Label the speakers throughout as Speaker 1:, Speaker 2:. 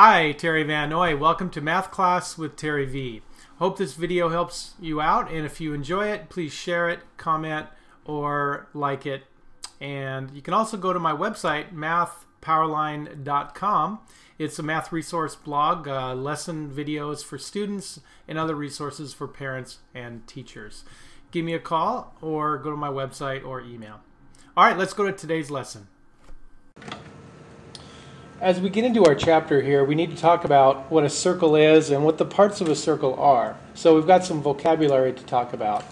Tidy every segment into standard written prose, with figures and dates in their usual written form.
Speaker 1: Hi, Terry VanNoy. Welcome to Math Class with Terry V. Hope this video helps you out, and if you enjoy it, please share it, comment, or like it. And you can also go to my website, MathPowerLine.com. It's a math resource blog, lesson videos for students, and other resources for parents and teachers. Give me a call or go to my website or email. All right, let's go to today's lesson. As we get into our chapter here, we need to talk about what a circle is and what the parts of a circle are. So we've got some vocabulary to talk about.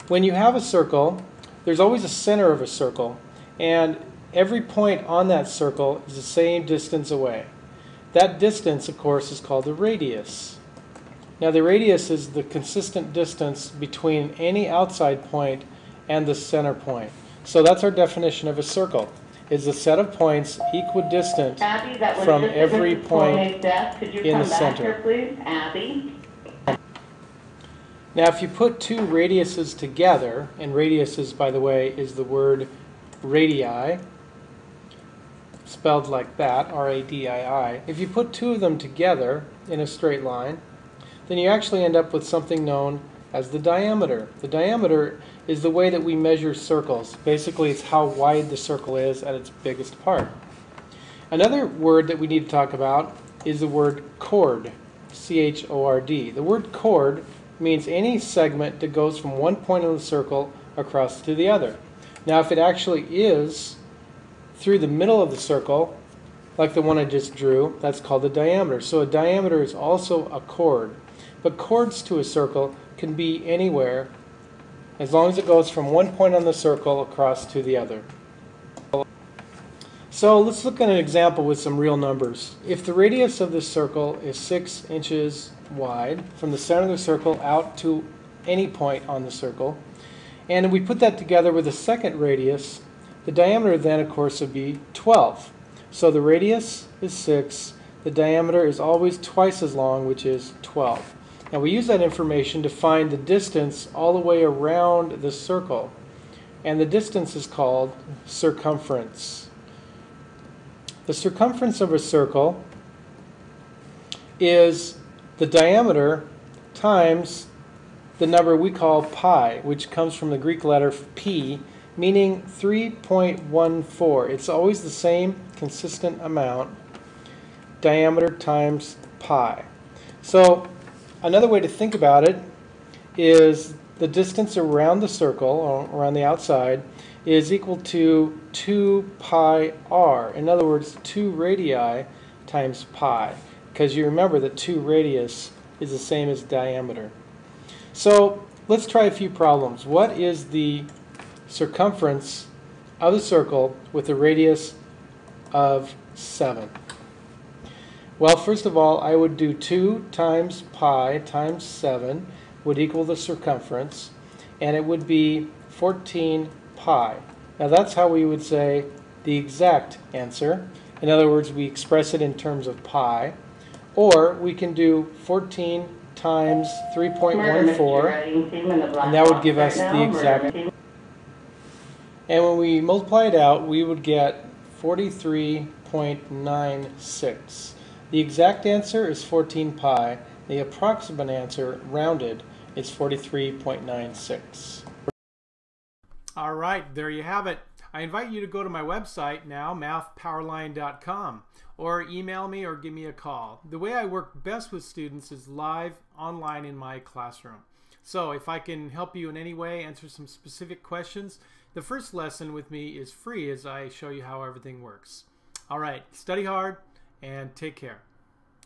Speaker 1: When you have a circle, there's always a center of a circle, and every point on that circle is the same distance away. That distance, of course, is called the radius. Now the radius is the consistent distance between any outside point and the center point. So that's our definition of a circle. Is a set of points equidistant from every point in the center. Now if you put two radiuses together, and radiuses, by the way, is the word radii, spelled like that, R-A-D-I-I. If you put two of them together in a straight line, then you actually end up with something known as the diameter. The diameter is the way that we measure circles. Basically, it's how wide the circle is at its biggest part. Another word that we need to talk about is the word chord, C-H-O-R-D. The word chord means any segment that goes from one point on the circle across to the other. Now, if it actually is through the middle of the circle, like the one I just drew, that's called a diameter. So a diameter is also a chord. But chords to a circle can be anywhere as long as it goes from one point on the circle across to the other. So let's look at an example with some real numbers. If the radius of this circle is 6 inches wide from the center of the circle out to any point on the circle, and we put that together with a second radius, the diameter then, of course, would be 12. So the radius is 6, the diameter is always twice as long, which is 12. Now we use that information to find the distance all the way around the circle, and the distance is called circumference. The circumference of a circle is the diameter times the number we call pi, which comes from the Greek letter p, meaning 3.14. It's always the same consistent amount, diameter times pi. So another way to think about it is the distance around the circle, or around the outside, is equal to 2 pi r. In other words, 2 radii times pi, because you remember that 2 radius is the same as diameter. So let's try a few problems. What is the circumference of the circle with a radius of 7? Well, first of all, I would do 2 times pi times 7 would equal the circumference, and it would be 14 pi. Now that's how we would say the exact answer. In other words, we express it in terms of pi, or we can do 14 times 3.14, and that would give us the exact. And when we multiply it out, we would get 43.96. The exact answer is 14 pi. The approximate answer, rounded, is 43.96. All right, there you have it. I invite you to go to my website now, MathPowerLine.com, or email me or give me a call. The way I work best with students is live online in my classroom. So if I can help you in any way, answer some specific questions, the first lesson with me is free as I show you how everything works. All right, study hard and take care.